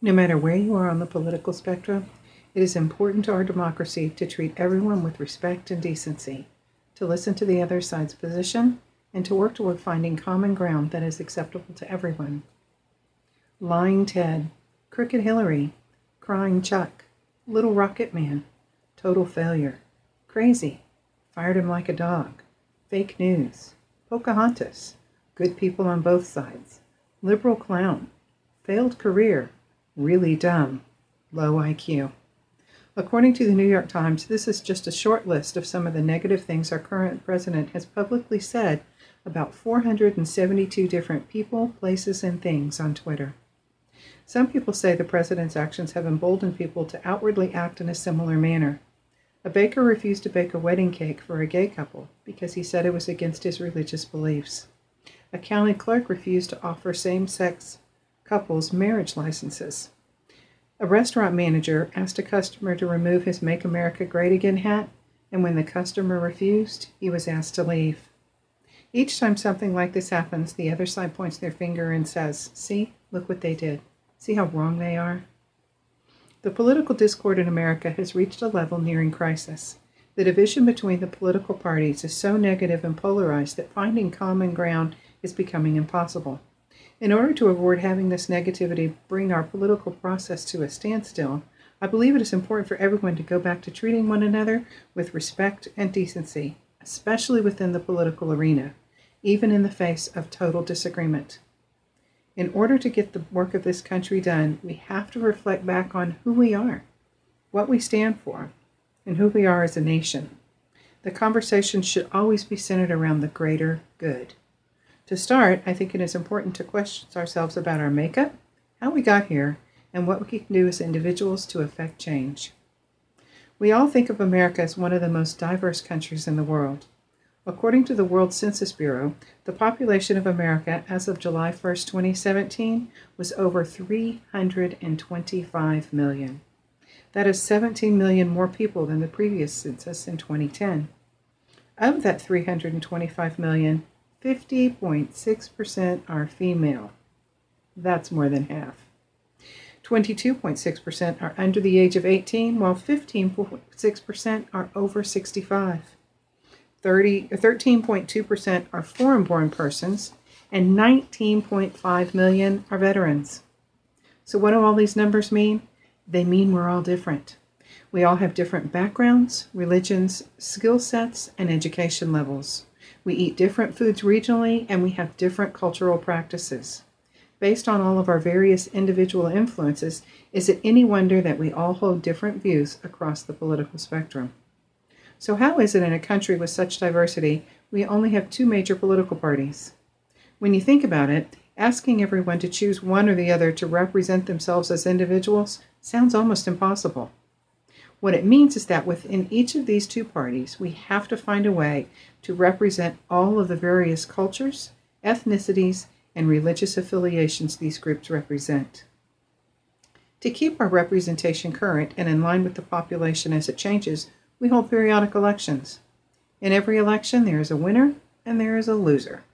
No matter where you are on the political spectrum, it is important to our democracy to treat everyone with respect and decency, to listen to the other side's position, and to work toward finding common ground that is acceptable to everyone. Lying Ted, Crooked Hillary, Crying Chuck, Little Rocket Man, Total Failure, Crazy, Fired Him Like a Dog, Fake News, Pocahontas, Good People on Both Sides, Liberal Clown, Failed Career, Really Dumb, Low IQ. According to the New York Times, this is just a short list of some of the negative things our current president has publicly said about 472 different people, places, and things on Twitter. Some people say the president's actions have emboldened people to outwardly act in a similar manner. A baker refused to bake a wedding cake for a gay couple because he said it was against his religious beliefs. A county clerk refused to offer same-sex couples marriage licenses. A restaurant manager asked a customer to remove his Make America Great Again hat, and when the customer refused, he was asked to leave. Each time something like this happens, the other side points their finger and says, "See, look what they did. See how wrong they are?" The political discord in America has reached a level nearing crisis. The division between the political parties is so negative and polarized that finding common ground is becoming impossible. In order to avoid having this negativity bring our political process to a standstill, I believe it is important for everyone to go back to treating one another with respect and decency, especially within the political arena, even in the face of total disagreement. In order to get the work of this country done, we have to reflect back on who we are, what we stand for, and who we are as a nation. The conversation should always be centered around the greater good. To start, I think it is important to question ourselves about our makeup, how we got here, and what we can do as individuals to affect change. We all think of America as one of the most diverse countries in the world. According to the World Census Bureau, the population of America as of July 1st, 2017, was over 325 million. That is 17 million more people than the previous census in 2010. Of that 325 million, 50.6% are female. That's more than half. 22.6% are under the age of 18, while 15.6% are over 65. 13.2% are foreign-born persons, and 19.5 million are veterans. So what do all these numbers mean? They mean we're all different. We all have different backgrounds, religions, skill sets, and education levels. We eat different foods regionally, and we have different cultural practices. Based on all of our various individual influences, is it any wonder that we all hold different views across the political spectrum? So how is it in a country with such diversity, we only have two major political parties? When you think about it, asking everyone to choose one or the other to represent themselves as individuals sounds almost impossible. What it means is that within each of these two parties, we have to find a way to represent all of the various cultures, ethnicities, and religious affiliations these groups represent. To keep our representation current and in line with the population as it changes, we hold periodic elections. In every election, there is a winner and there is a loser.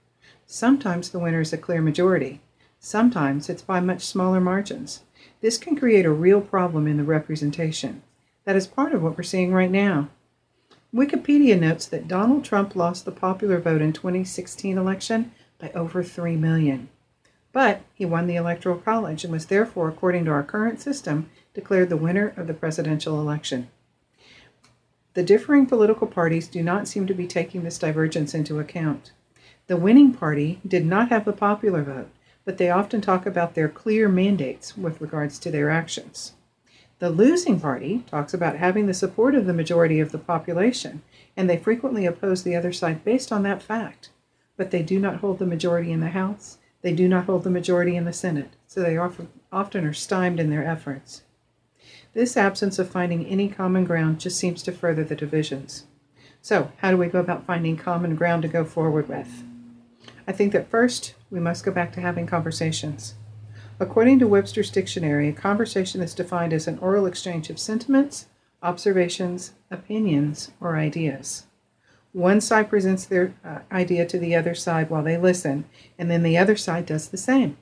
Sometimes the winner is a clear majority. Sometimes it's by much smaller margins. This can create a real problem in the representation. That is part of what we're seeing right now. Wikipedia notes that Donald Trump lost the popular vote in 2016 election by over 3 million. But he won the Electoral College and was therefore, according to our current system, declared the winner of the presidential election. The differing political parties do not seem to be taking this divergence into account. The winning party did not have the popular vote, but they often talk about their clear mandates with regards to their actions. The losing party talks about having the support of the majority of the population, and they frequently oppose the other side based on that fact. But they do not hold the majority in the House, they do not hold the majority in the Senate, so they often are stymied in their efforts. This absence of finding any common ground just seems to further the divisions. So, how do we go about finding common ground to go forward with? I think that first, we must go back to having conversations. According to Webster's dictionary, a conversation is defined as an oral exchange of sentiments, observations, opinions, or ideas. One side presents their idea to the other side while they listen, and then the other side does the same.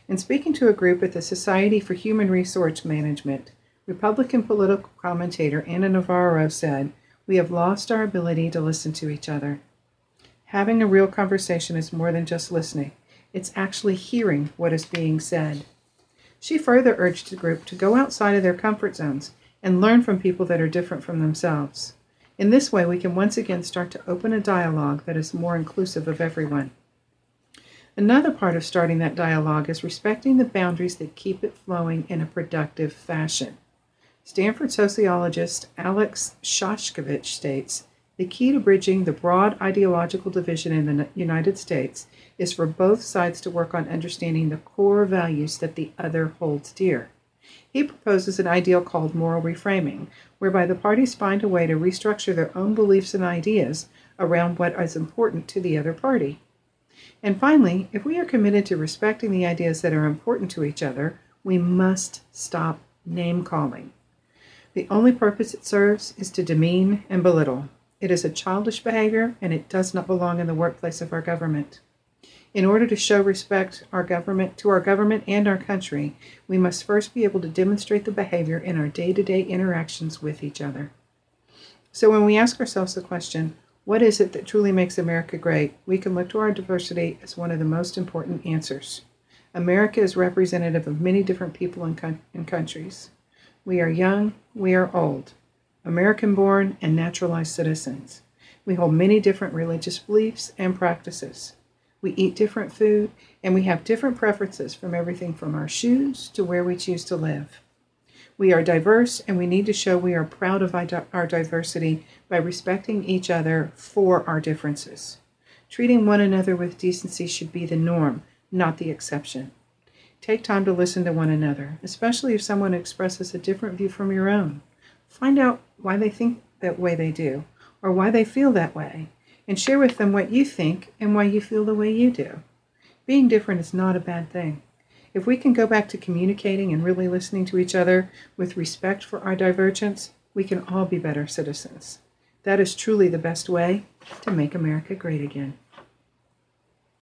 In speaking to a group at the Society for Human Resource Management, Republican political commentator Ana Navarro said, "We have lost our ability to listen to each other." Having a real conversation is more than just listening. It's actually hearing what is being said. She further urged the group to go outside of their comfort zones and learn from people that are different from themselves. In this way, we can once again start to open a dialogue that is more inclusive of everyone. Another part of starting that dialogue is respecting the boundaries that keep it flowing in a productive fashion. Stanford sociologist Alex Shoshkovich states, "The key to bridging the broad ideological division in the United States is for both sides to work on understanding the core values that the other holds dear." He proposes an ideal called moral reframing, whereby the parties find a way to restructure their own beliefs and ideas around what is important to the other party. And finally, if we are committed to respecting the ideas that are important to each other, we must stop name-calling. The only purpose it serves is to demean and belittle. It is a childish behavior, and it does not belong in the workplace of our government. In order to show respect to our government and our country, we must first be able to demonstrate the behavior in our day-to-day interactions with each other. So when we ask ourselves the question, what is it that truly makes America great? We can look to our diversity as one of the most important answers. America is representative of many different people and countries. We are young, we are old, American-born and naturalized citizens. We hold many different religious beliefs and practices. We eat different food, and we have different preferences from everything from our shoes to where we choose to live. We are diverse, and we need to show we are proud of our diversity by respecting each other for our differences. Treating one another with decency should be the norm, not the exception. Take time to listen to one another, especially if someone expresses a different view from your own. Find out why they think that way they do, or why they feel that way, and share with them what you think and why you feel the way you do. Being different is not a bad thing. If we can go back to communicating and really listening to each other with respect for our divergence, we can all be better citizens. That is truly the best way to make America great again.